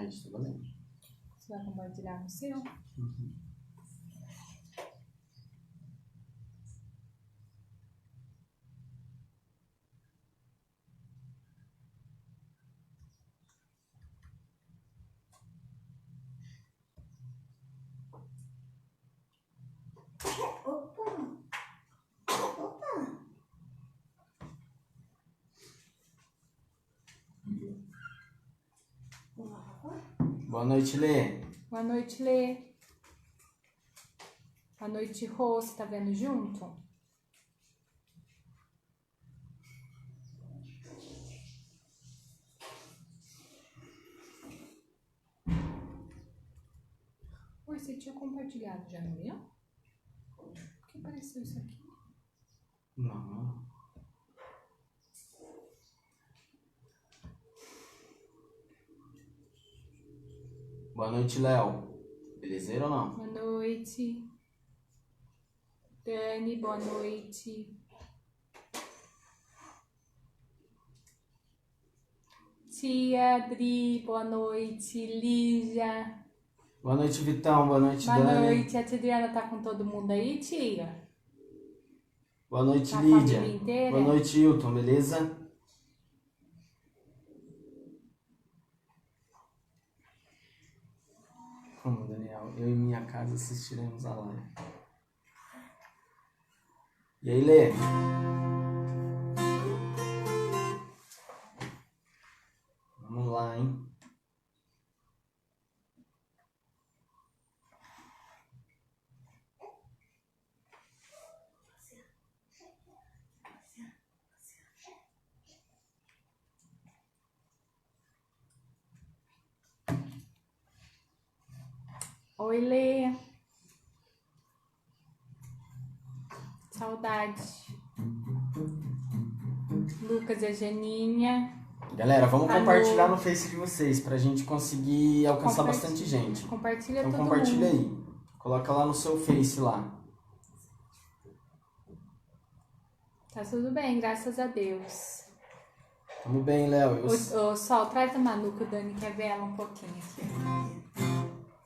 Aí, tá valendo. Você vai compartilhar no seu? Uhum. Boa noite, Lê. Boa noite, Lê. Boa noite, Rô. Você tá vendo junto? Oi, você tinha compartilhado já no meu? Por que apareceu isso aqui? Não. Boa noite, Léo. Belezeira ou não? Boa noite. Dani, boa noite. Tia Adri, boa noite. Lígia. Boa noite, Vitão. Boa noite, Boa Dani. noite. A tia Adriana tá com todo mundo aí, tia? Boa noite, Tá a Lídia. família inteira? Boa noite, Hilton. Beleza? Como, Daniel? Eu e minha casa assistiremos a live. E aí, Lê? Vamos lá, hein? Oi, Lê. Saudade. Lucas e a Janinha. Galera, vamos Alô. compartilhar no Face de vocês pra gente conseguir alcançar Compartilha. bastante gente. Compartilha Então todo compartilha mundo. aí. Coloca lá no seu Face lá. Tá tudo bem, graças a Deus. Tamo bem, Léo. Ô, Sol, traz a Manu que o Dani quer ver ela um pouquinho aqui.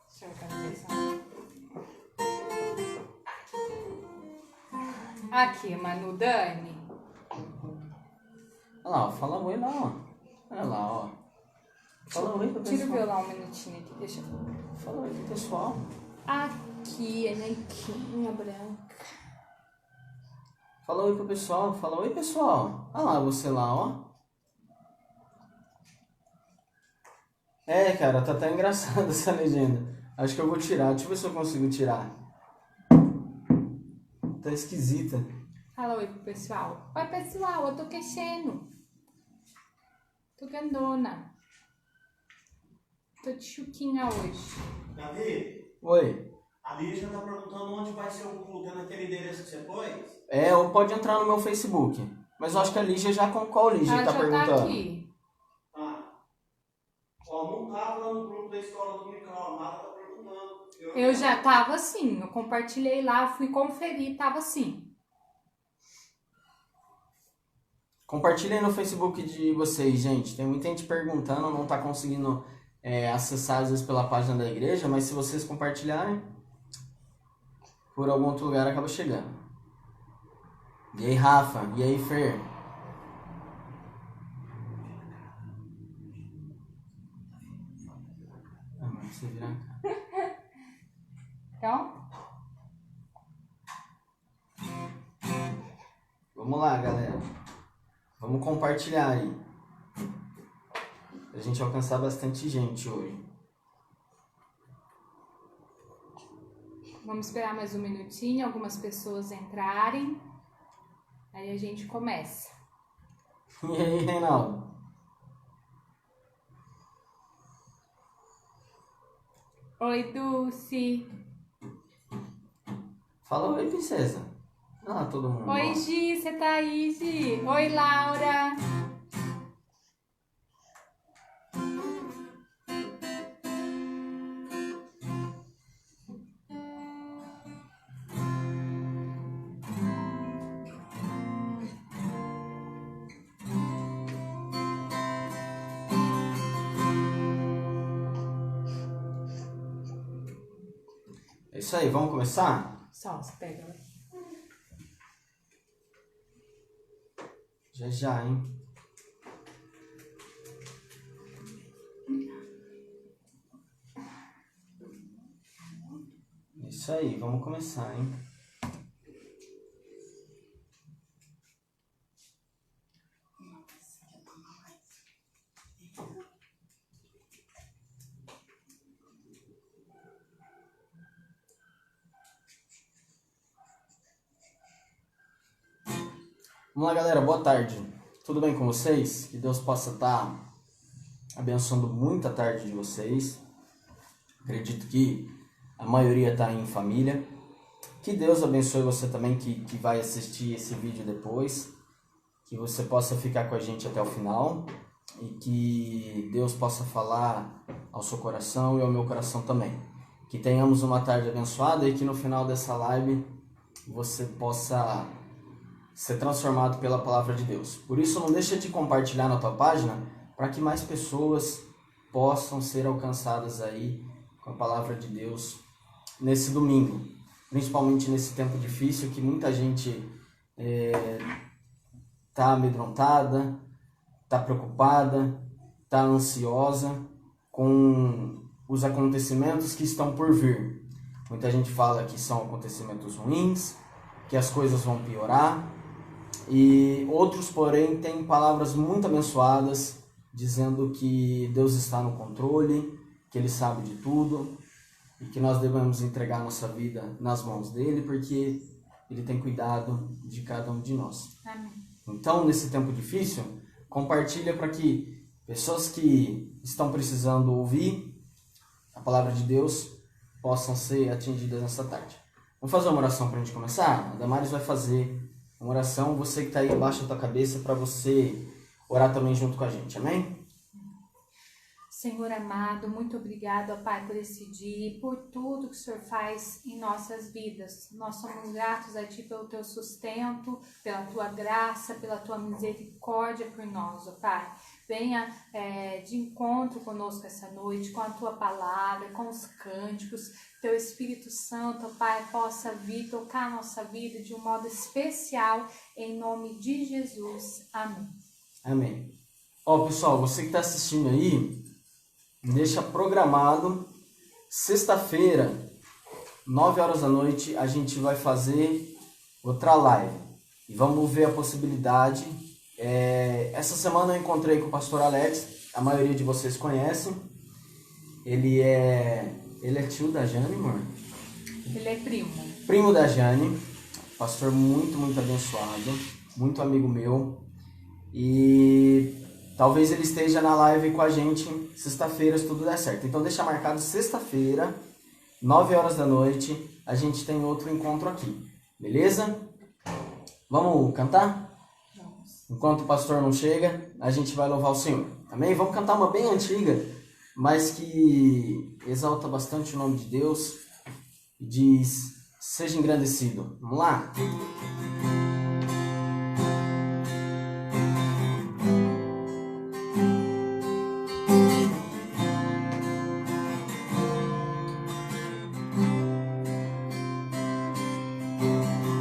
Deixa eu ver a televisão. Aqui, Manu, Dani. Olha lá, ó, fala oi lá, ó. Olha lá, ó. Fala oi pro pessoal. Tira o violão um minutinho aqui, deixa eu... Fala oi pro pessoal. Aqui, a Nequinha branca. Fala oi pro pessoal. Fala oi, pessoal. Olha lá você lá, ó. É, cara, tá até engraçado essa legenda. Acho que eu vou tirar. Deixa eu ver se eu consigo tirar. Tá esquisita. Fala oi pro pessoal. Oi, pessoal, eu tô crescendo. Tô grandona. Tô de chuquinha hoje. Davi, Oi. a Lígia tá perguntando onde vai ser o culto, é naquele endereço que você pôs? É, ou pode entrar no meu Facebook. Mas eu acho que a Lígia já... Qual Lígia Ela tá já perguntando? tá aqui. Ah. Ó, não tava lá no grupo da escola dominical, a Mara tá perguntando. Eu já tava assim, eu compartilhei lá, fui conferir, tava assim. Compartilhem no Facebook de vocês, gente. Tem muita gente perguntando, não tá conseguindo acessar às vezes pela página da igreja, mas se vocês compartilharem, por algum outro lugar acaba chegando. E aí, Rafa? E aí, Fer? Ah, mas você virar a cara. Então, Vamos lá, galera. Vamos compartilhar aí. Pra gente alcançar bastante gente hoje. vamos esperar mais um minutinho, algumas pessoas entrarem. Aí a gente começa. E aí, Reinaldo? Oi, Dulce. Fala oi, princesa. Ah, todo mundo. Oi, ó. Gi, você tá aí, Gi? Oi, Laura. É isso aí, vamos começar? Só, você pega ela. Já, hein? É isso aí, vamos começar, hein? Vamos lá, galera, boa tarde. Tudo bem com vocês? Que Deus possa estar abençoando muito a tarde de vocês. Acredito que a maioria está em família. Que Deus abençoe você também que vai assistir esse vídeo depois. Que você possa ficar com a gente até o final. E que Deus possa falar ao seu coração e ao meu coração também. Que tenhamos uma tarde abençoada e que no final dessa live você possa ser transformado pela palavra de Deus. Por isso, não deixa de compartilhar na tua página para que mais pessoas possam ser alcançadas aí com a palavra de Deus nesse domingo. Principalmente nesse tempo difícil que muita gente está amedrontada, está preocupada, está ansiosa com os acontecimentos que estão por vir. Muita gente fala que são acontecimentos ruins, que as coisas vão piorar. E outros, porém, têm palavras muito abençoadas, dizendo que Deus está no controle, que Ele sabe de tudo e que nós devemos entregar nossa vida nas mãos dEle, porque Ele tem cuidado de cada um de nós. Amém. Então, nesse tempo difícil, compartilha para que pessoas que estão precisando ouvir a palavra de Deus possam ser atingidas nessa tarde. Vamos fazer uma oração para a gente começar? A Damares vai fazer uma oração, você que está aí abaixo da tua cabeça, para você orar também junto com a gente, amém? Senhor amado, muito obrigado, ó Pai, por esse dia e por tudo que o Senhor faz em nossas vidas. Nós somos gratos a Ti pelo Teu sustento, pela Tua graça, pela Tua misericórdia por nós, ó Pai. Venha de encontro conosco essa noite, com a Tua palavra, com os cânticos. Teu Espírito Santo, ó Pai, possa vir tocar a nossa vida de um modo especial, em nome de Jesus. Amém. Amém. Ó, pessoal, você que está assistindo aí, deixa programado, sexta-feira, 9 horas da noite, a gente vai fazer outra live. E vamos ver a possibilidade. Essa semana eu encontrei com o pastor Alex, a maioria de vocês conhecem. Ele é tio da Jane, amor? Ele é primo. Primo da Jane, pastor muito, muito abençoado, muito amigo meu. E talvez ele esteja na live com a gente sexta-feira, se tudo der certo. Então deixa marcado sexta-feira, 9 horas da noite, a gente tem outro encontro aqui. Beleza? Vamos cantar? Vamos. Enquanto o pastor não chega, a gente vai louvar o Senhor. Amém? Vamos cantar uma bem antiga, mas que exalta bastante o nome de Deus e diz: seja engrandecido. Vamos lá?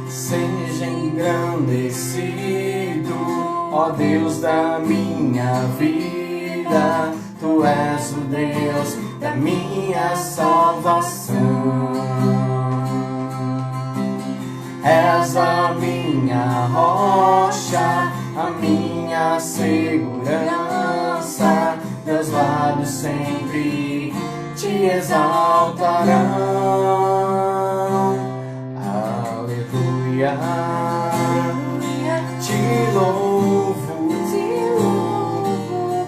Seja engrandecido, ó Deus da minha vida, Tu és o Deus da minha salvação. És a minha rocha, a minha segurança, meus lábios sempre te exaltarão. Aleluia, te louvo,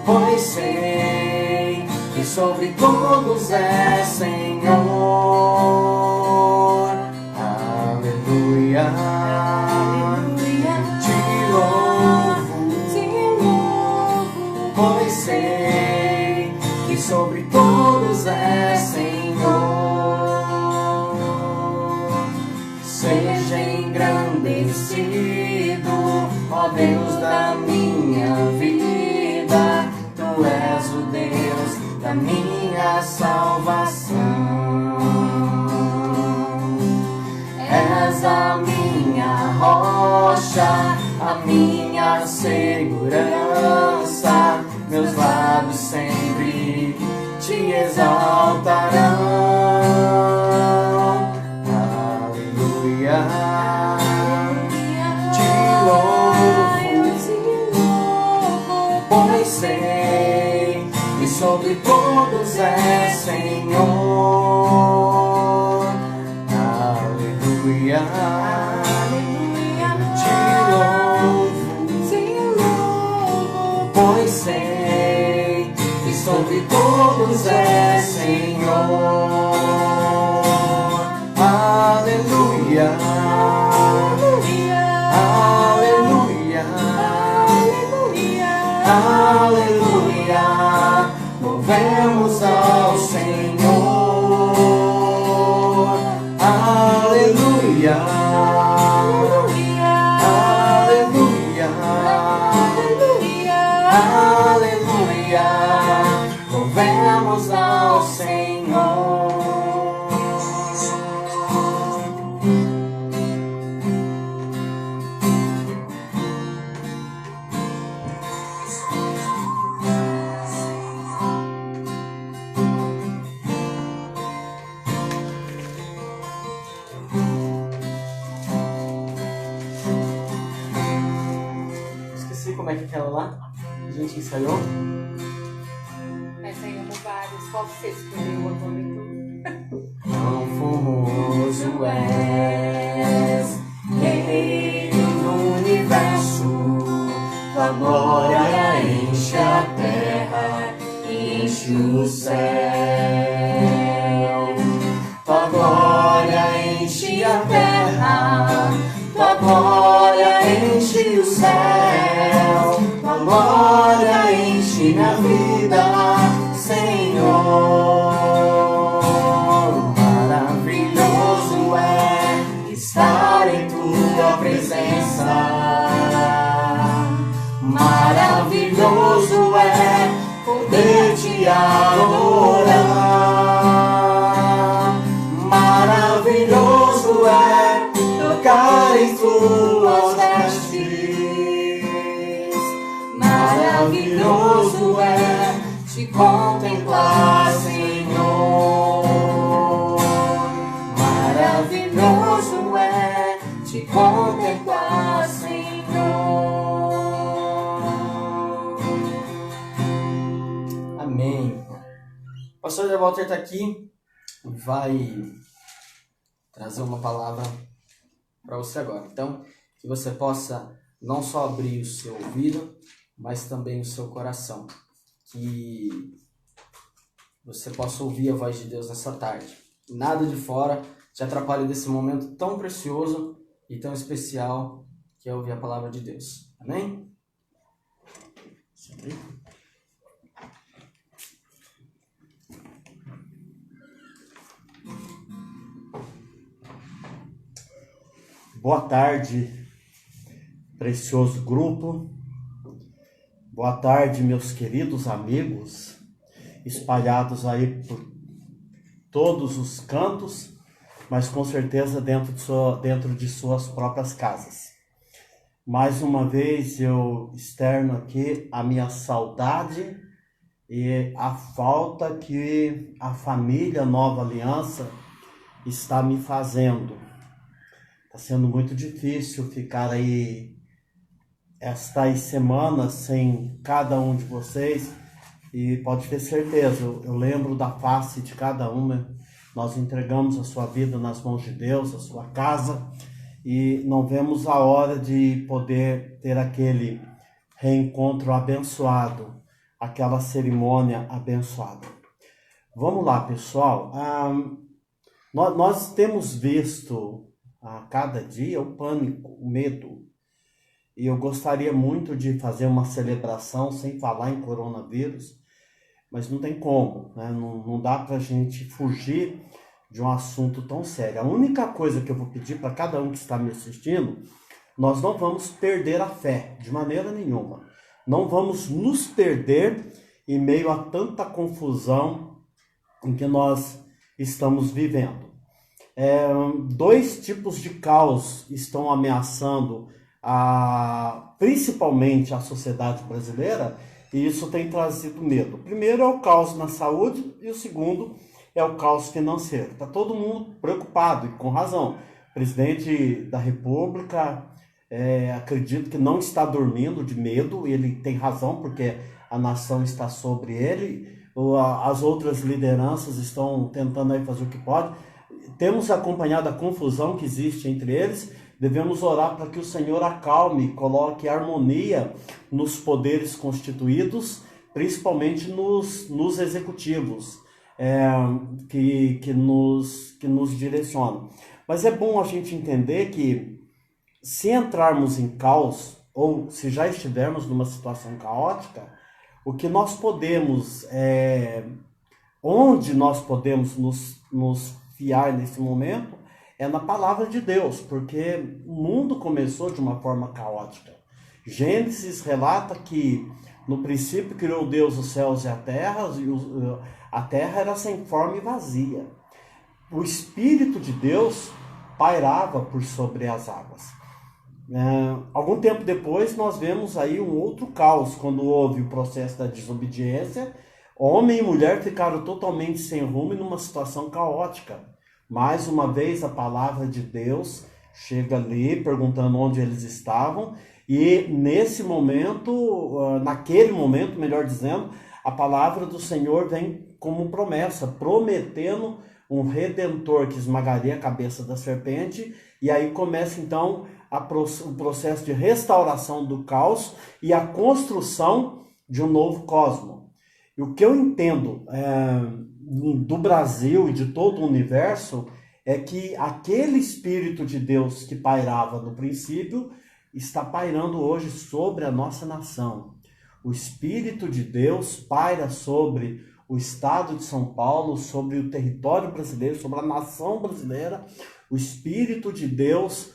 pois sei que sobre todos é Senhor. Aleluia, te louvo, pois sei que sobre todos é Senhor. Seja engrandecido, ó Deus da minha vida, Tu és o Deus da minha salvação. segurança, meus lábios sempre te exaltarão. Aleluia, te louvo, pois sei que sobre todos é Senhor. Aleluia, pois sei que sobre todos é Senhor. Aleluia, aleluia, aleluia, louvemos ao Senhor. Aleluia, aleluia, louvemos ao Senhor. Esqueci como é que é aquela lá? A gente ensaiou? Ensaiamos vários. Qual que você escolheu agora? Quão formoso és, Rei do universo, tua glória enche a terra e enche o céu. Tua glória enche a terra, tua glória enche o céu, tua glória enche minha vida, Senhor. Maravilhoso é estar em tua presença, maravilhoso é poder te adorar, maravilhoso é tocar em tuas vestes, maravilhoso é te contemplar, Senhor. Maravilhoso é te contemplar, Senhor. Amém. O pastor Walter está aqui e vai trazer uma palavra para você agora. Então, que você possa não só abrir o seu ouvido, mas também o seu coração. Que você possa ouvir a voz de Deus nessa tarde. Nada de fora te atrapalhe desse momento tão precioso e tão especial que é ouvir a palavra de Deus. Amém? Boa tarde, precioso grupo. Boa tarde, meus queridos amigos, espalhados aí por todos os cantos, mas com certeza dentro de suas próprias casas. Mais uma vez eu externo aqui a minha saudade e a falta que a família Nova Aliança está me fazendo. Está sendo muito difícil ficar aí estas semanas sem cada um de vocês, e pode ter certeza, eu lembro da face de cada uma. Nós entregamos a sua vida nas mãos de Deus, a sua casa, e não vemos a hora de poder ter aquele reencontro abençoado, aquela cerimônia abençoada. Vamos lá, pessoal. Nós temos visto a cada dia o pânico, o medo. E eu gostaria muito de fazer uma celebração sem falar em coronavírus, mas não tem como, né? Não dá para a gente fugir de um assunto tão sério. A única coisa que eu vou pedir para cada um que está me assistindo, nós não vamos perder a fé, de maneira nenhuma. Não vamos nos perder em meio a tanta confusão em que nós estamos vivendo. Dois tipos de caos estão ameaçando principalmente à sociedade brasileira, e isso tem trazido medo. O primeiro é o caos na saúde e o segundo é o caos financeiro. Está todo mundo preocupado e com razão. O presidente da República, acredito que não está dormindo de medo, ele tem razão porque a nação está sobre ele, as outras lideranças estão tentando aí fazer o que pode. Temos acompanhado a confusão que existe entre eles. Devemos orar para que o Senhor acalme, coloque harmonia nos poderes constituídos, principalmente nos executivos, que nos direcionam. Mas é bom a gente entender que, se entrarmos em caos, ou se já estivermos numa situação caótica, o que nós podemos, onde nós podemos nos fiar nesse momento, é na palavra de Deus, porque o mundo começou de uma forma caótica. Gênesis relata que no princípio criou Deus os céus e a terra era sem forma e vazia. O Espírito de Deus pairava por sobre as águas. Algum tempo depois nós vemos aí um outro caos, quando houve o processo da desobediência. Homem e mulher ficaram totalmente sem rumo e numa situação caótica. Mais uma vez a palavra de Deus chega ali perguntando onde eles estavam, e nesse momento, naquele momento, melhor dizendo, a palavra do Senhor vem como promessa, prometendo um redentor que esmagaria a cabeça da serpente, e aí começa então o processo de restauração do caos e a construção de um novo cosmo. E o que eu entendo do Brasil e de todo o universo é que aquele Espírito de Deus que pairava no princípio está pairando hoje sobre a nossa nação. O Espírito de Deus paira sobre o estado de São Paulo, sobre o território brasileiro, sobre a nação brasileira. O Espírito de Deus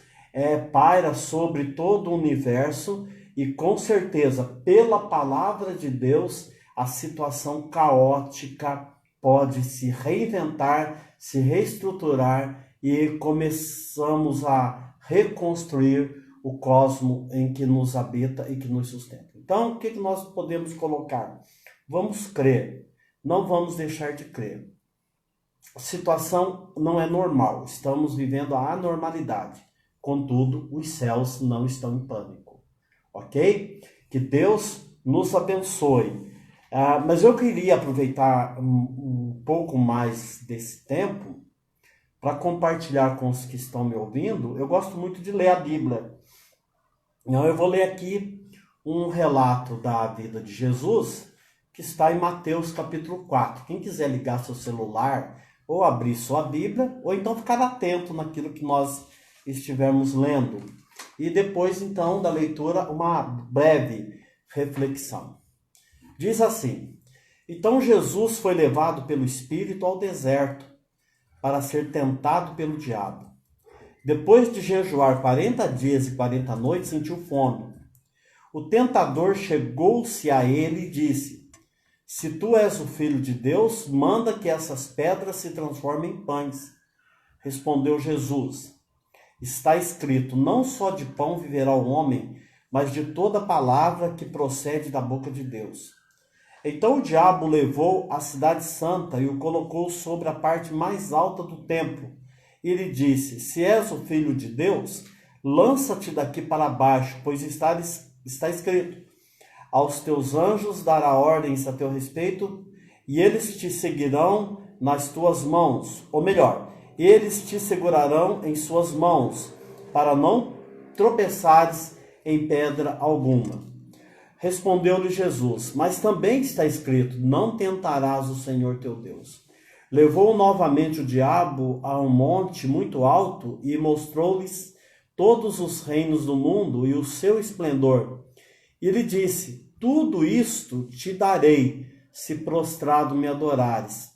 paira sobre todo o universo e, com certeza, pela palavra de Deus, a situação caótica pode se reinventar, se reestruturar e começamos a reconstruir o cosmo em que nos habita e que nos sustenta. Então, o que nós podemos colocar? Vamos crer, não vamos deixar de crer. A situação não é normal, estamos vivendo a anormalidade. Contudo, os céus não estão em pânico, ok? Que Deus nos abençoe. Mas eu queria aproveitar um pouco mais desse tempo para compartilhar com os que estão me ouvindo. Eu gosto muito de ler a Bíblia. Então, eu vou ler aqui um relato da vida de Jesus, que está em Mateus capítulo 4. Quem quiser ligar seu celular ou abrir sua Bíblia, ou então ficar atento naquilo que nós estivermos lendo. E depois, então, da leitura, uma breve reflexão. Diz assim: então Jesus foi levado pelo Espírito ao deserto para ser tentado pelo diabo. Depois de jejuar 40 dias e 40 noites, sentiu fome. O tentador chegou-se a ele e disse: se tu és o Filho de Deus, manda que essas pedras se transformem em pães. Respondeu Jesus: está escrito, não só de pão viverá o homem, mas de toda palavra que procede da boca de Deus. Então o diabo o levou à cidade santa e o colocou sobre a parte mais alta do templo. E lhe disse: se és o Filho de Deus, lança-te daqui para baixo, pois está escrito, aos teus anjos dará ordens a teu respeito, e eles te seguirão nas tuas mãos. Ou melhor, eles te segurarão em suas mãos, para não tropeçares em pedra alguma. Respondeu-lhe Jesus: mas também está escrito, não tentarás o Senhor teu Deus. Levou novamente o diabo a um monte muito alto e mostrou-lhes todos os reinos do mundo e o seu esplendor. E lhe disse: tudo isto te darei, se prostrado me adorares.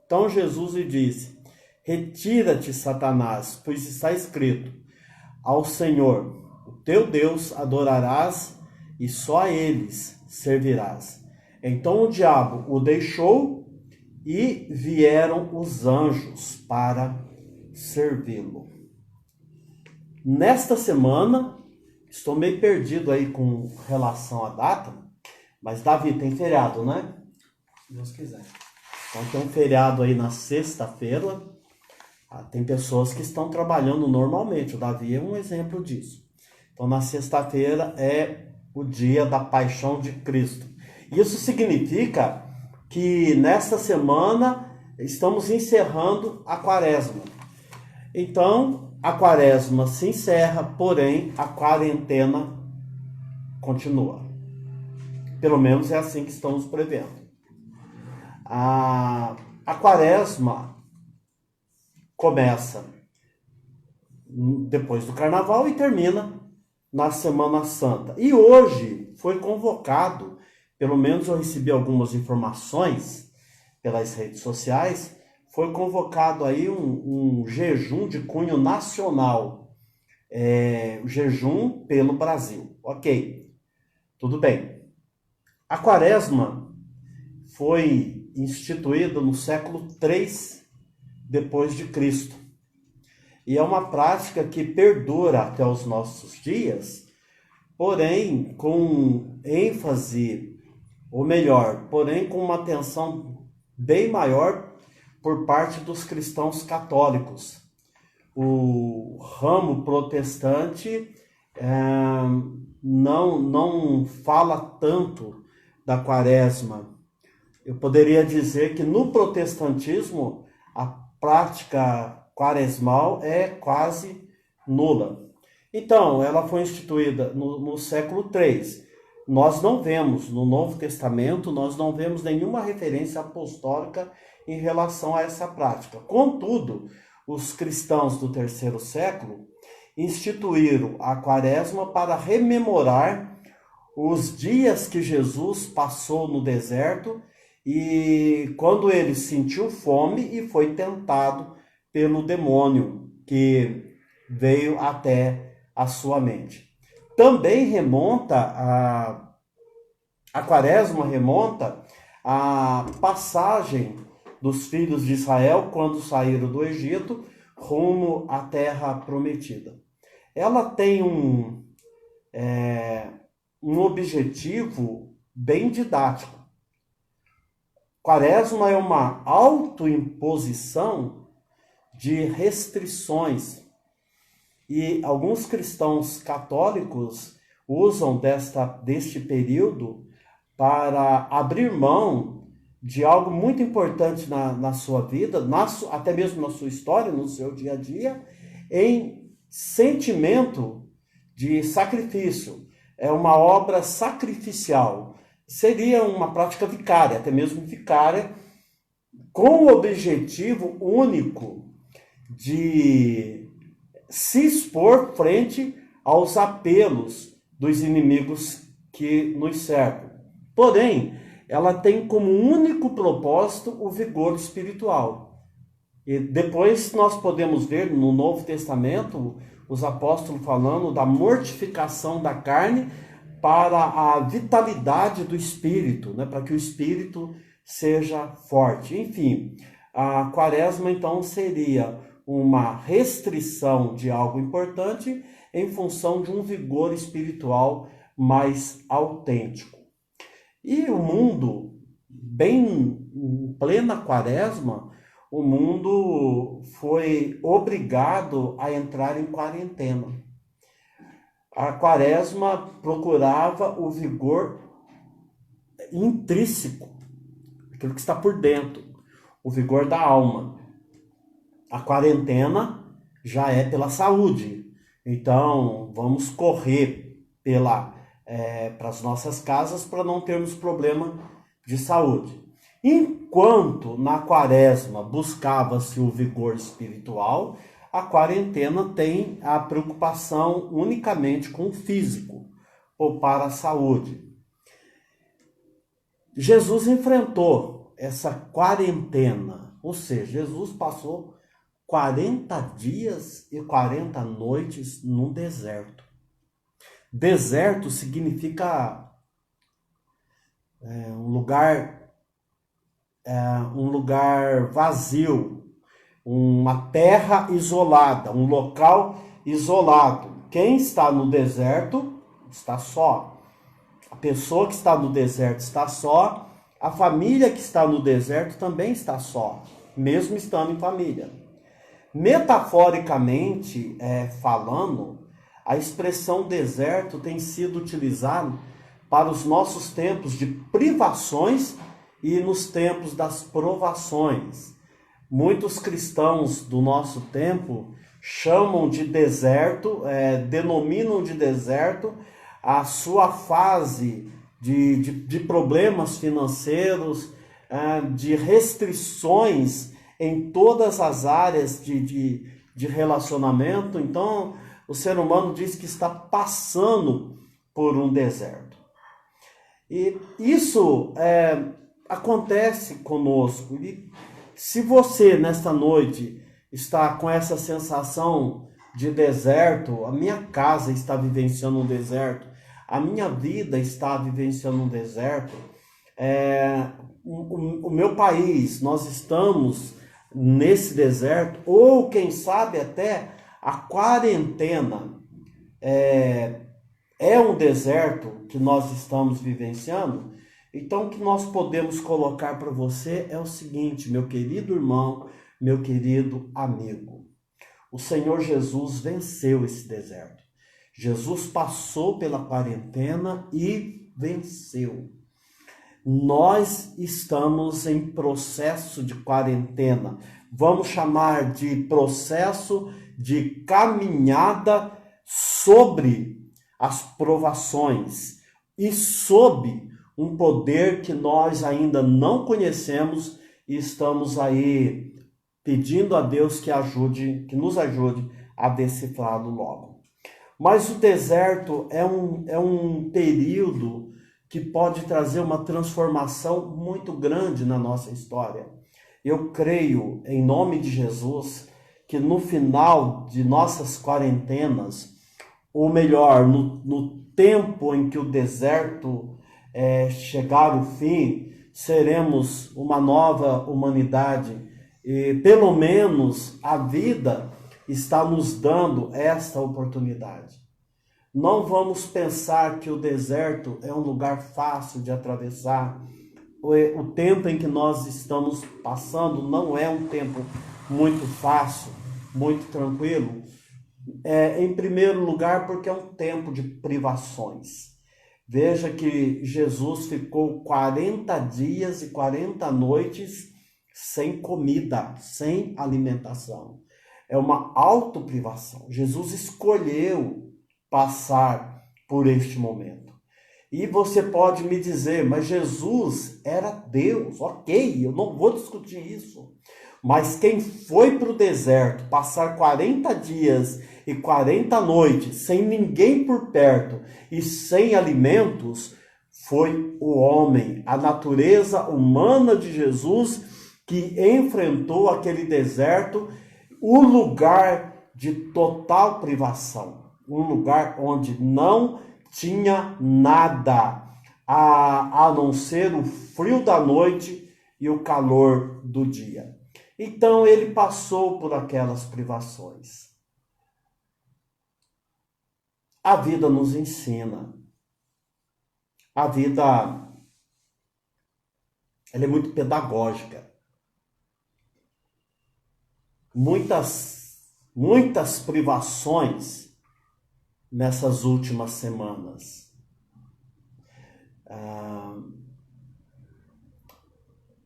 Então Jesus lhe disse: retira-te, Satanás, pois está escrito, ao Senhor, o teu Deus, adorarás e só a eles servirás. Então o diabo o deixou e vieram os anjos para servi-lo. Nesta semana, estou meio perdido aí com relação à data, mas Davi, tem feriado, né? Se Deus quiser. Então tem um feriado aí na sexta-feira. Tem pessoas que estão trabalhando normalmente, o Davi é um exemplo disso. Então na sexta-feira é o dia da paixão de Cristo. Isso significa que nesta semana estamos encerrando a quaresma. Então a quaresma se encerra, porém a quarentena continua. Pelo menos é assim que estamos prevendo. A quaresma começa depois do carnaval e termina na Semana Santa. E hoje foi convocado, pelo menos eu recebi algumas informações pelas redes sociais, foi convocado aí um jejum de cunho nacional, o jejum pelo Brasil. Ok, tudo bem. A quaresma foi instituída no século III depois de Cristo. E é uma prática que perdura até os nossos dias, porém com ênfase, ou melhor, porém com uma atenção bem maior por parte dos cristãos católicos. O ramo protestante não fala tanto da quaresma. Eu poderia dizer que no protestantismo a prática quaresmal é quase nula. Então, ela foi instituída no século III. Nós não vemos, no Novo Testamento, nós não vemos nenhuma referência apostólica em relação a essa prática. Contudo, os cristãos do terceiro século instituíram a quaresma para rememorar os dias que Jesus passou no deserto e quando ele sentiu fome e foi tentado pelo demônio que veio até a sua mente. Também a quaresma remonta à passagem dos filhos de Israel quando saíram do Egito rumo à terra prometida. Ela tem um objetivo bem didático. Quaresma é uma autoimposição de restrições. E alguns cristãos católicos usam deste período para abrir mão de algo muito importante na sua vida, até mesmo na sua história, no seu dia a dia, em sentimento de sacrifício. É uma obra sacrificial. Seria uma prática vicária, até mesmo vicária, com o objetivo único de se expor frente aos apelos dos inimigos que nos cercam. Porém, ela tem como único propósito o vigor espiritual. E depois nós podemos ver no Novo Testamento os apóstolos falando da mortificação da carne para a vitalidade do espírito, né? Para que o espírito seja forte. Enfim, a quaresma então seria uma restrição de algo importante em função de um vigor espiritual mais autêntico. E o mundo, bem em plena quaresma, o mundo foi obrigado a entrar em quarentena. A quaresma procurava o vigor intrínseco, aquilo que está por dentro, o vigor da alma. A quarentena já é pela saúde. Então, vamos correr para as nossas casas para não termos problema de saúde. Enquanto na quaresma buscava-se o vigor espiritual, a quarentena tem a preocupação unicamente com o físico, ou para a saúde. Jesus enfrentou essa quarentena, ou seja, Jesus passou 40 dias e 40 noites no deserto. Deserto significa um lugar vazio, uma terra isolada, um local isolado. Quem está no deserto está só. A pessoa que está no deserto está só. A família que está no deserto também está só, mesmo estando em família. Metaforicamente falando, a expressão deserto tem sido utilizada para os nossos tempos de privações e nos tempos das provações. Muitos cristãos do nosso tempo chamam de deserto, denominam de deserto a sua fase de problemas financeiros, de restrições em todas as áreas de relacionamento. Então, o ser humano diz que está passando por um deserto. E isso acontece conosco. E se você, nesta noite, está com essa sensação de deserto, a minha casa está vivenciando um deserto, a minha vida está vivenciando um deserto, o meu país, nós estamos nesse deserto, ou quem sabe até a quarentena é um deserto que nós estamos vivenciando. Então, o que nós podemos colocar para você é o seguinte, meu querido irmão, meu querido amigo. O Senhor Jesus venceu esse deserto. Jesus passou pela quarentena e venceu. Nós estamos em processo de quarentena. Vamos chamar de processo de caminhada sobre as provações e sob um poder que nós ainda não conhecemos e estamos aí pedindo a Deus que nos ajude a decifrá-lo logo. Mas o deserto é um período que pode trazer uma transformação muito grande na nossa história. Eu creio, em nome de Jesus, que no final de nossas quarentenas, ou melhor, no tempo em que o deserto chegar ao fim, seremos uma nova humanidade. E pelo menos a vida está nos dando esta oportunidade. Não vamos pensar que o deserto é um lugar fácil de atravessar. O tempo em que nós estamos passando não é um tempo muito fácil, muito tranquilo. Em primeiro lugar, porque é um tempo de privações. Veja que Jesus ficou 40 dias e 40 noites sem comida, sem alimentação. É uma autoprivação. Jesus escolheu passar por este momento. E você pode me dizer, mas Jesus era Deus. Ok, eu não vou discutir isso. Mas quem foi para o deserto passar 40 dias e 40 noites sem ninguém por perto e sem alimentos foi o homem, a natureza humana de Jesus que enfrentou aquele deserto, o lugar de total privação, um lugar onde não tinha nada a não ser o frio da noite e o calor do dia. Então ele passou por aquelas privações. A vida nos ensina. A vida, ela é muito pedagógica. Muitas privações nessas últimas semanas.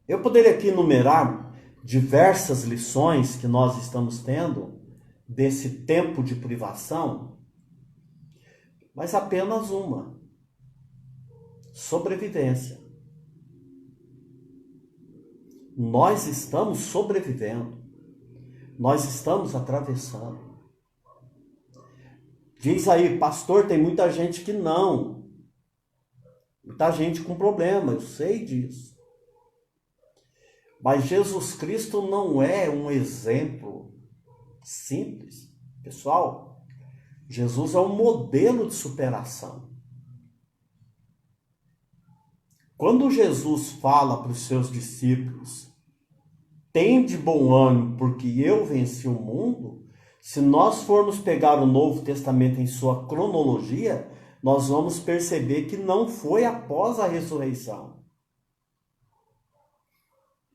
Eu poderia aqui enumerar diversas lições que nós estamos tendo desse tempo de privação, mas apenas uma: sobrevivência. Nós estamos sobrevivendo, nós estamos atravessando. Diz aí, pastor, tem muita gente que não, muita gente com problema, eu sei disso. Mas Jesus Cristo não é um exemplo simples. Pessoal, Jesus é um modelo de superação. Quando Jesus fala para os seus discípulos, tem de bom ânimo porque eu venci o mundo, Se nós formos pegar o Novo Testamento em sua cronologia, nós vamos perceber que não foi após a ressurreição.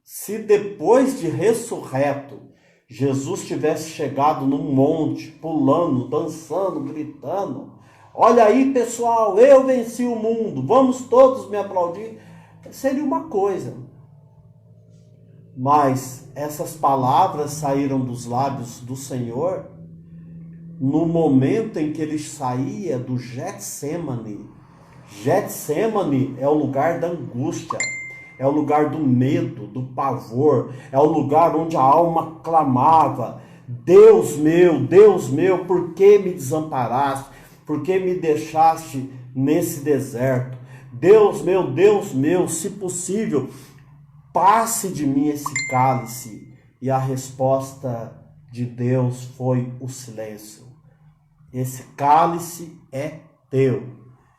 Se depois de ressurreto, Jesus tivesse chegado num monte, pulando, dançando, gritando, olha aí pessoal, eu venci o mundo, vamos todos me aplaudir, seria uma coisa. Mas essas palavras saíram dos lábios do Senhor no momento em que ele saía do Getsêmani. Getsêmani é o lugar da angústia, é o lugar do medo, do pavor, é o lugar onde a alma clamava: Deus meu, por que me desamparaste? Por que me deixaste nesse deserto? Deus meu, se possível, passe de mim esse cálice. E a resposta de Deus foi o silêncio. Esse cálice é teu.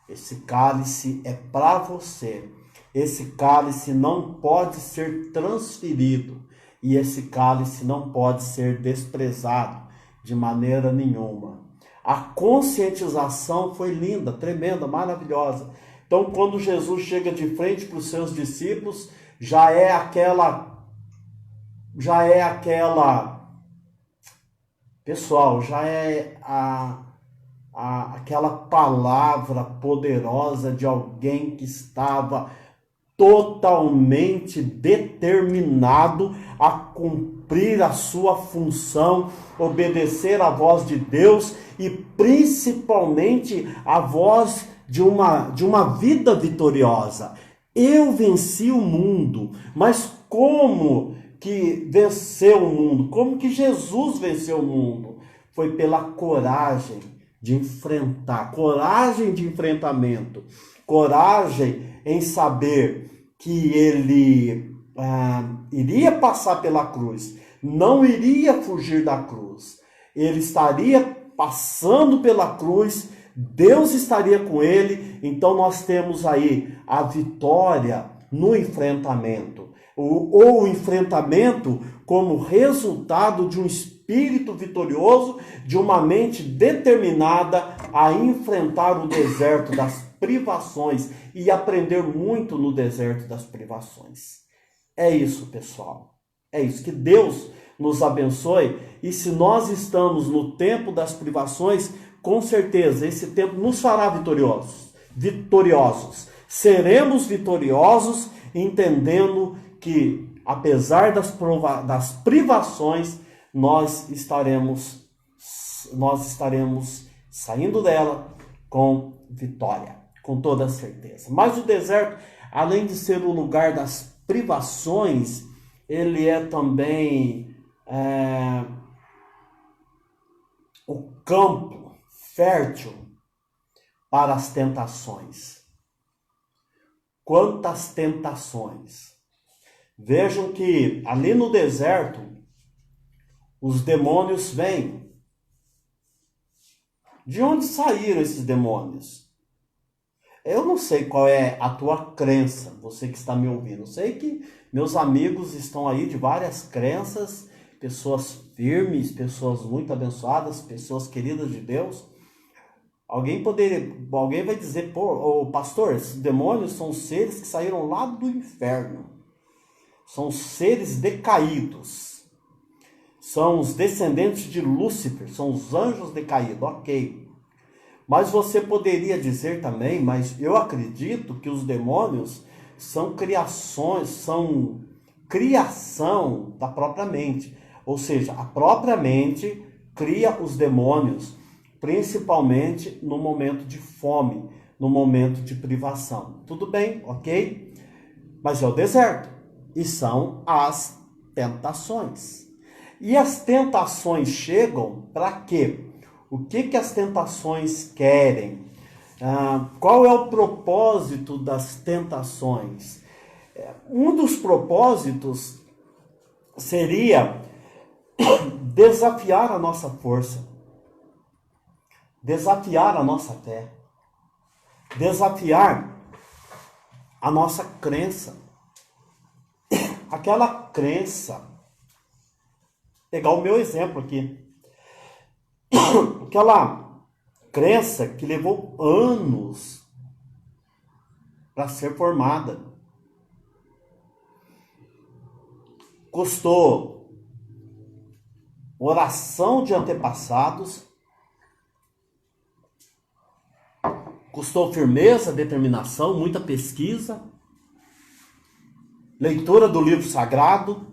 Esse cálice é para você. Esse cálice não pode ser transferido. E esse cálice não pode ser desprezado de maneira nenhuma. A conscientização foi linda, tremenda, maravilhosa. Então, quando Jesus chega de frente para os seus discípulos, já é aquela, pessoal, já é aquela palavra poderosa de alguém que estava totalmente determinado a cumprir a sua função, obedecer à voz de Deus e principalmente a voz de uma vida vitoriosa. Eu venci o mundo, mas como que venceu o mundo? Como que Jesus venceu o mundo? Foi pela coragem de enfrentar, coragem de enfrentamento, coragem em saber que ele iria passar pela cruz, não iria fugir da cruz, ele estaria passando pela cruz, Deus estaria com ele. Então nós temos aí a vitória no enfrentamento, ou o enfrentamento como resultado de um espírito vitorioso, de uma mente determinada a enfrentar o deserto das privações e aprender muito no deserto das privações. É isso, pessoal. É isso. Que Deus nos abençoe. E se nós estamos no tempo das privações, com certeza esse tempo nos fará vitoriosos. Seremos vitoriosos, entendendo que apesar das privações, nós estaremos saindo dela com vitória, com toda certeza. Mas o deserto, além de ser o lugar das privações, ele é também o campo fértil para as tentações. Quantas tentações! Vejam que ali no deserto, os demônios vêm. De onde saíram esses demônios? Eu não sei qual é a tua crença, você que está me ouvindo. Eu sei que meus amigos estão aí de várias crenças, pessoas firmes, pessoas muito abençoadas, pessoas queridas de Deus. Alguém vai dizer, pastor, esses demônios são seres que saíram lá do inferno. São seres decaídos. São os descendentes de Lúcifer, são os anjos decaídos, ok. Mas você poderia dizer também, mas eu acredito que os demônios são criação da própria mente. Ou seja, a própria mente cria os demônios, principalmente no momento de fome, no momento de privação. Tudo bem, ok? Mas é o deserto. E são as tentações. E as tentações chegam para quê? O que as tentações querem? Qual é o propósito das tentações? Um dos propósitos seria desafiar a nossa força, desafiar a nossa fé, desafiar a nossa crença. Aquela crença, pegar o meu exemplo aqui. aquela crença que levou anos para ser formada. Custou oração de antepassados, custou firmeza, determinação, muita pesquisa, leitura do livro sagrado,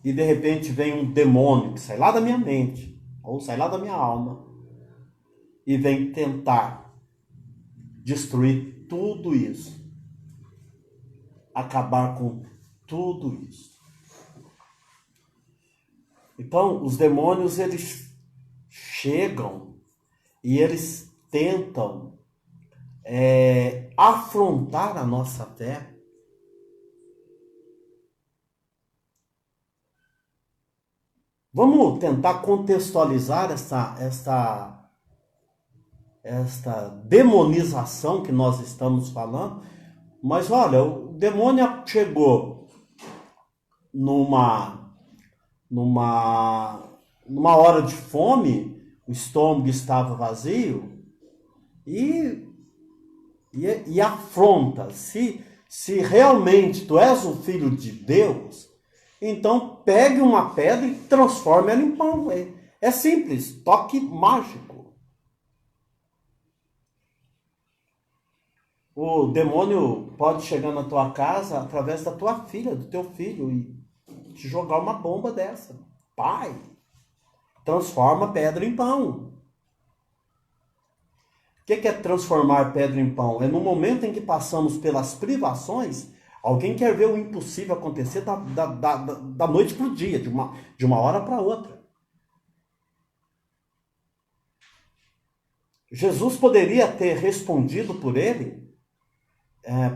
e de repente vem um demônio que sai lá da minha mente, ou sai lá da minha alma, e vem tentar destruir tudo isso, acabar com tudo isso. Então, os demônios, eles chegam e eles tentam afrontar a nossa fé. Vamos tentar contextualizar esta demonização que nós estamos falando. Mas olha, o demônio chegou numa hora de fome, o estômago estava vazio, e afronta. Se realmente tu és o filho de Deus, então pegue uma pedra e transforme ela em pão. É simples, toque mágico. O demônio pode chegar na tua casa através da tua filha, do teu filho, e te jogar uma bomba dessa. Pai, transforma pedra em pão. O que é transformar pedra em pão? É no momento em que passamos pelas privações, alguém quer ver o impossível acontecer da noite para o dia, de uma hora para outra. Jesus poderia ter respondido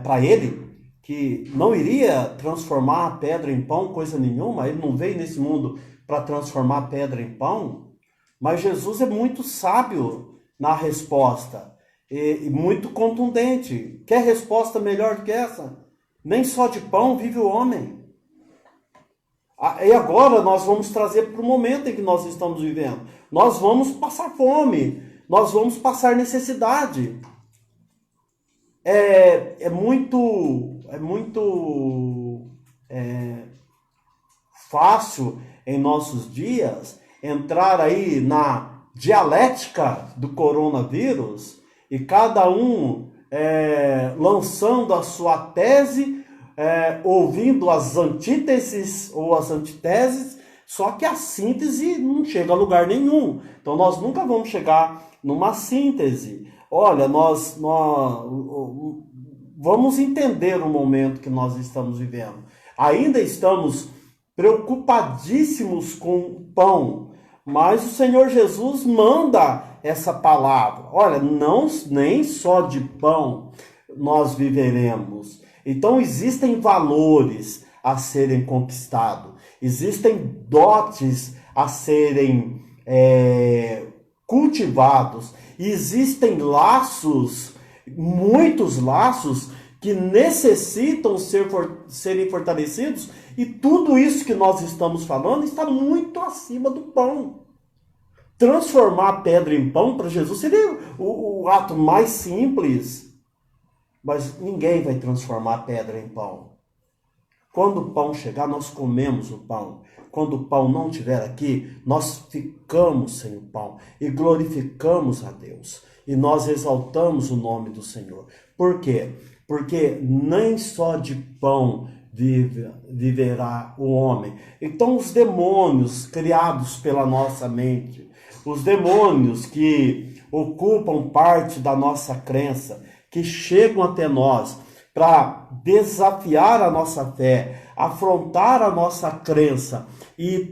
para ele, que não iria transformar a pedra em pão, coisa nenhuma. Ele não veio nesse mundo para transformar a pedra em pão. Mas Jesus é muito sábio na resposta, e muito contundente. Quer resposta melhor do que essa? Nem só de pão vive o homem. E agora nós vamos trazer para o momento em que nós estamos vivendo. Nós vamos passar fome, nós vamos passar necessidade. É muito fácil em nossos dias entrar aí na dialética do coronavírus e cada um lançando a sua tese, ouvindo as antíteses ou as antiteses, só que a síntese não chega a lugar nenhum. Então nós nunca vamos chegar numa síntese. Olha, nós vamos entender o momento que nós estamos vivendo. Ainda estamos preocupadíssimos com o pão, mas o Senhor Jesus manda essa palavra. Olha, nem só de pão nós viveremos. Então existem valores a serem conquistados, existem dotes a serem cultivados, existem laços, muitos laços que necessitam serem fortalecidos, e tudo isso que nós estamos falando está muito acima do pão. Transformar a pedra em pão para Jesus seria o ato mais simples, mas ninguém vai transformar a pedra em pão. Quando o pão chegar, nós comemos o pão. Quando o pão não estiver aqui, nós ficamos sem o pão e glorificamos a Deus. E nós exaltamos o nome do Senhor. Por quê? Porque nem só de pão viverá o homem. Então os demônios criados pela nossa mente, os demônios que ocupam parte da nossa crença, que chegam até nós para desafiar a nossa fé, afrontar a nossa crença e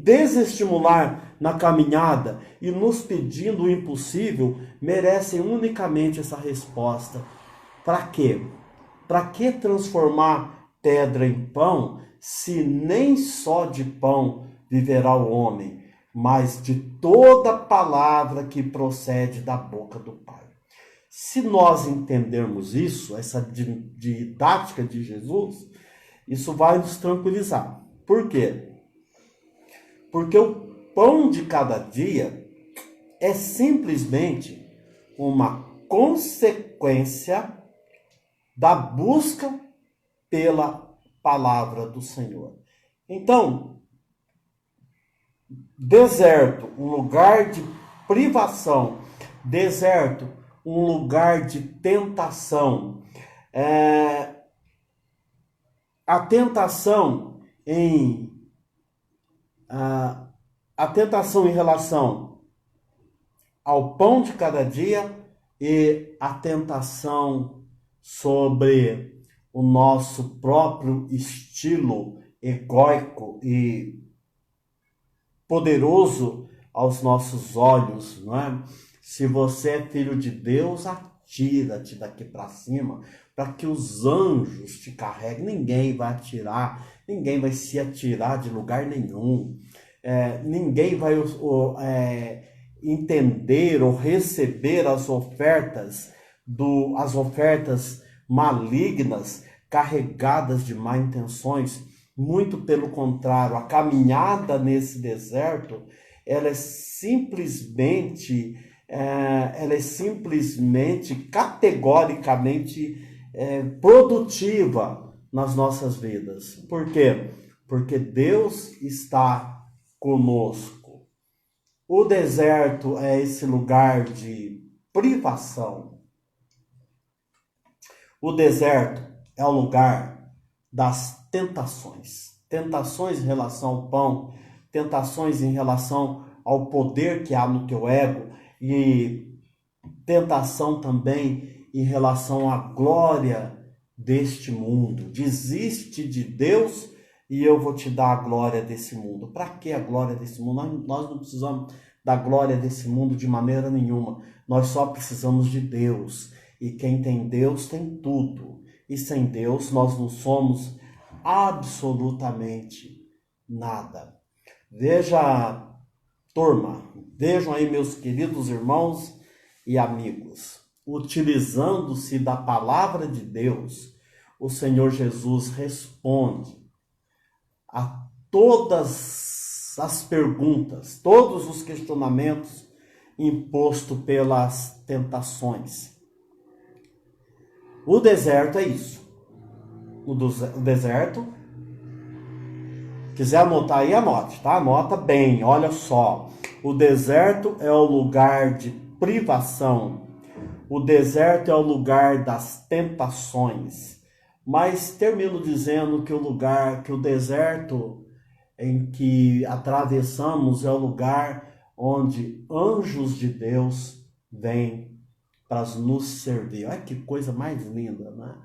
desestimular na caminhada e nos pedindo o impossível, merecem unicamente essa resposta. Para quê? Para que transformar pedra em pão, se nem só de pão viverá o homem, mas de toda palavra que procede da boca do Pai? Se nós entendermos isso, essa didática de Jesus, isso vai nos tranquilizar. Por quê? Porque pão de cada dia é simplesmente uma consequência da busca pela palavra do Senhor. Então, deserto, um lugar de privação, deserto, um lugar de tentação. A tentação em relação ao pão de cada dia e a tentação sobre o nosso próprio estilo egóico e poderoso aos nossos olhos, não é? Se você é filho de Deus, atira-te daqui para cima, para que os anjos te carreguem. Ninguém vai atirar, ninguém vai se atirar de lugar nenhum. Ninguém vai entender ou receber as ofertas malignas, carregadas de má intenções. Muito pelo contrário, a caminhada nesse deserto, ela é simplesmente categoricamente produtiva nas nossas vidas. Por quê? Porque Deus está conosco. O deserto é esse lugar de privação. O deserto é o lugar das tentações. Tentações em relação ao pão, tentações em relação ao poder que há no teu ego e tentação também em relação à glória deste mundo. Desiste de Deus e eu vou te dar a glória desse mundo. Para que a glória desse mundo? Nós não precisamos da glória desse mundo de maneira nenhuma. Nós só precisamos de Deus. E quem tem Deus tem tudo. E sem Deus nós não somos absolutamente nada. Vejam aí, meus queridos irmãos e amigos, utilizando-se da palavra de Deus, o Senhor Jesus responde a todas as perguntas, todos os questionamentos impostos pelas tentações. O deserto é isso. O deserto, quiser anotar aí, anote, tá? Anota bem, olha só. O deserto é o lugar de privação. O deserto é o lugar das tentações. Mas termino dizendo que o deserto em que atravessamos é o lugar onde anjos de Deus vêm para nos servir. Olha que coisa mais linda, né?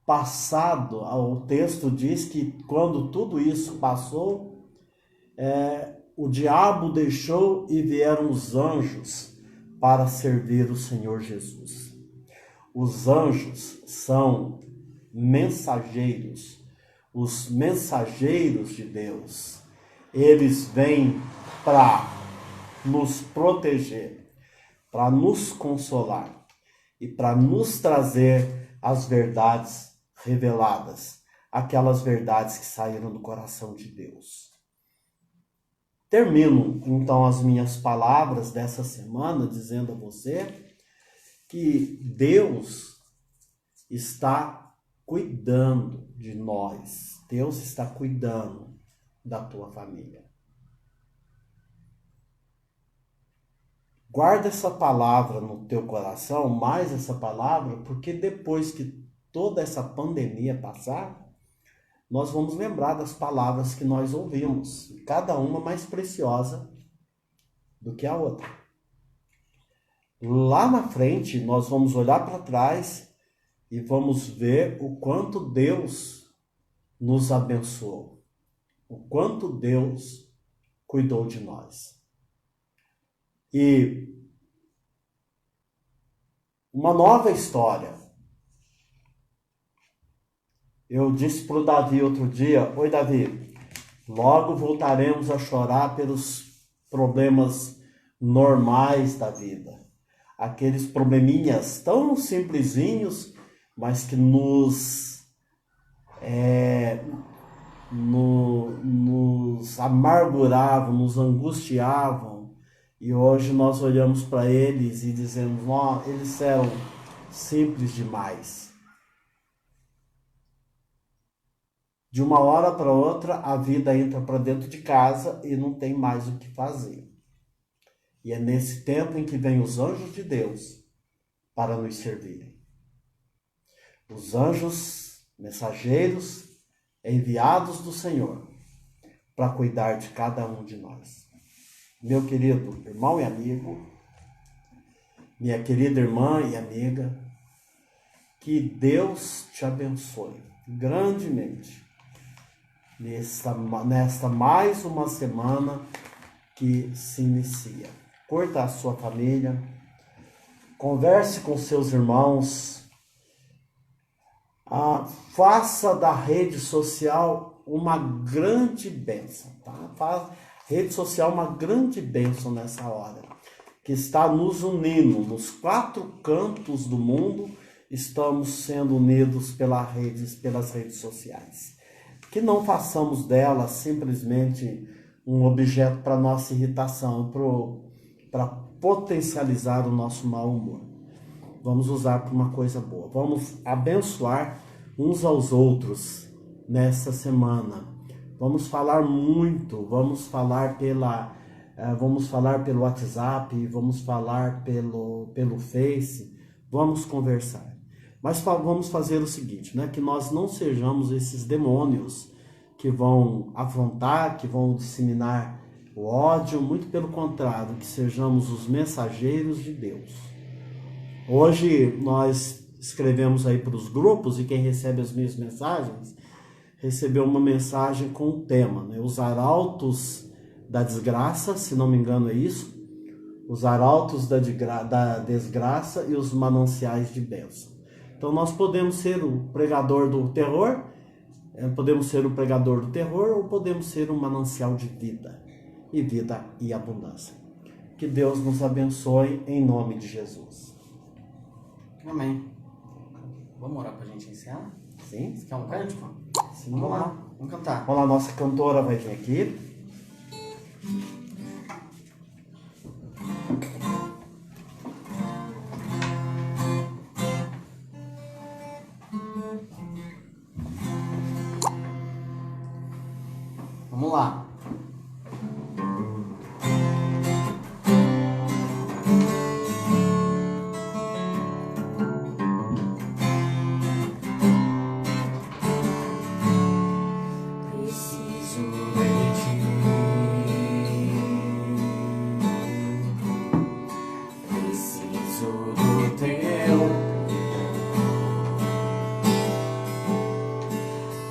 O texto diz que quando tudo isso passou, o diabo deixou e vieram os anjos para servir o Senhor Jesus. Os anjos são mensageiros, os mensageiros de Deus. Eles vêm para nos proteger, para nos consolar e para nos trazer as verdades reveladas, aquelas verdades que saíram do coração de Deus. Termino, então, as minhas palavras dessa semana dizendo a você que Deus está cuidando de nós. Deus está cuidando da tua família. Guarda essa palavra no teu coração, mais essa palavra, porque depois que toda essa pandemia passar, nós vamos lembrar das palavras que nós ouvimos, cada uma mais preciosa do que a outra. Lá na frente, nós vamos olhar para trás e vamos ver o quanto Deus nos abençoou, o quanto Deus cuidou de nós. E uma nova história. Eu disse para o Davi outro dia: oi, Davi, logo voltaremos a chorar pelos problemas normais da vida. Aqueles probleminhas tão simplesinhos, mas que nos amarguravam, nos angustiavam, e hoje nós olhamos para eles e dizemos, ó, eles eram simples demais. De uma hora para outra, a vida entra para dentro de casa e não tem mais o que fazer. E é nesse tempo em que vêm os anjos de Deus para nos servirem. Os anjos mensageiros enviados do Senhor para cuidar de cada um de nós. Meu querido irmão e amigo, minha querida irmã e amiga, que Deus te abençoe grandemente nesta mais uma semana que se inicia. Curta a sua família, converse com seus irmãos, faça da rede social uma grande bênção, tá? Rede social uma grande bênção nessa hora, que está nos unindo, nos 4 cantos do mundo, estamos sendo unidos pelas redes sociais. Que não façamos dela simplesmente um objeto para nossa irritação, para potencializar o nosso mau humor. Vamos usar para uma coisa boa. Vamos abençoar uns aos outros nessa semana. Vamos falar muito, vamos falar pelo WhatsApp, vamos falar pelo Face, vamos conversar. Mas vamos fazer o seguinte, né? Que nós não sejamos esses demônios que vão afrontar, que vão disseminar o ódio, muito pelo contrário, que sejamos os mensageiros de Deus. Hoje nós escrevemos aí para os grupos, e quem recebe as minhas mensagens, recebeu uma mensagem com o tema, né? Os arautos da desgraça, se não me engano é isso, os arautos da desgraça e os mananciais de bênção. Então nós podemos ser o pregador do terror, ou podemos ser um manancial de vida e abundância. Que Deus nos abençoe em nome de Jesus. Amém. Vamos orar para a gente encerrar? Sim? Você quer um cântico? Sim, Vamos lá, vamos cantar. Vamos lá, nossa cantora vai vir aqui. Vamos lá. Preciso de ti. Preciso do teu.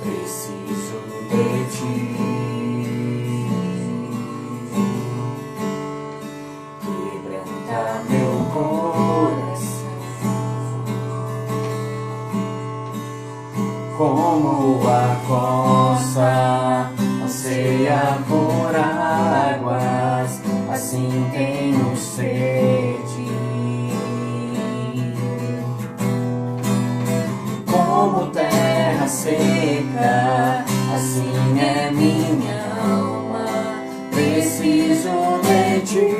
Preciso de ti. Como a costa anseia por águas, assim tenho sede. Como terra seca, assim é minha alma, preciso de ti.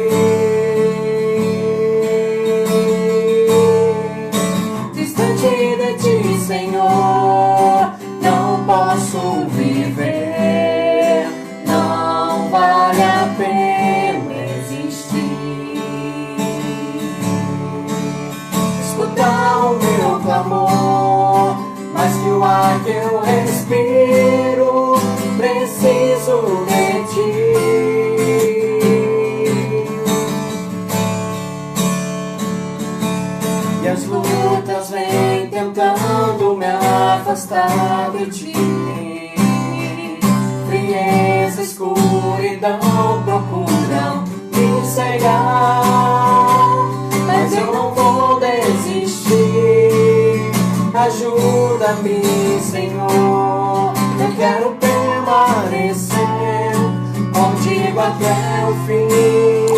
Distante de ti, Senhor, não posso viver, não vale a pena existir. Escuta o meu clamor, mais que o ar que eu respiro, preciso de ti. E as lutas vêm tentando me afastar de ti. Frieza, escuridão procuram me cegar, mas eu não vou desistir. Ajuda-me, Senhor, eu quero permanecer contigo até o fim.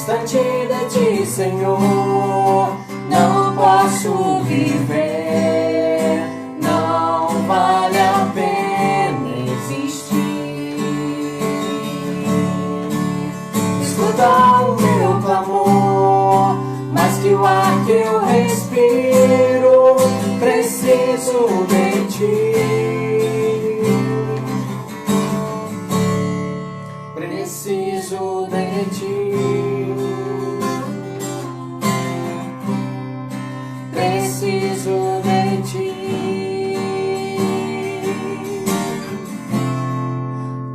distante de ti, Senhor, não posso viver, não vale a pena existir. Escuta o meu clamor, mais que o ar que eu respiro, preciso de ti. Preciso de ti. Preciso de ti.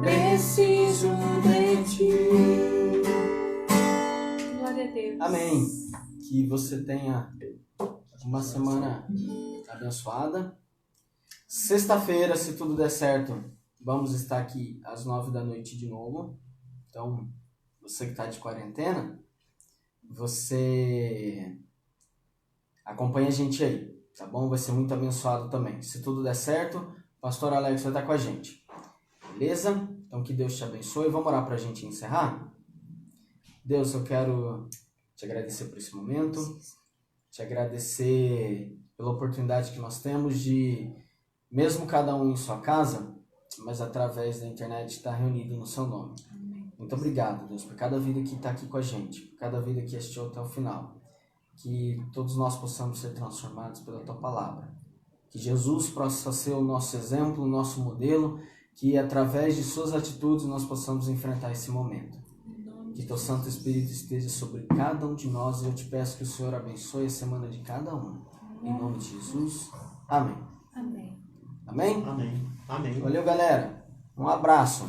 Preciso de ti. Glória a Deus. Amém. Que você tenha uma semana abençoada. Sexta-feira, se tudo der certo, vamos estar aqui às 9 da noite de novo. Então, você que está de quarentena, você acompanha a gente aí, tá bom? Vai ser muito abençoado também. Se tudo der certo, o pastor Alex vai estar com a gente. Beleza? Então, que Deus te abençoe. Vamos orar para a gente encerrar? Deus, eu quero te agradecer por esse momento, te agradecer pela oportunidade que nós temos de, mesmo cada um em sua casa, mas através da internet estar reunido no seu nome. Muito obrigado, Deus, por cada vida que está aqui com a gente, por cada vida que assistiu até o final. Que todos nós possamos ser transformados pela Tua Palavra. Que Jesus possa ser o nosso exemplo, o nosso modelo, que através de Suas atitudes nós possamos enfrentar esse momento. Que Teu Santo Espírito esteja sobre cada um de nós e eu te peço que o Senhor abençoe a semana de cada um. Em nome de Jesus. Amém. Amém. Amém? Amém. Amém. Valeu, galera. Um abraço.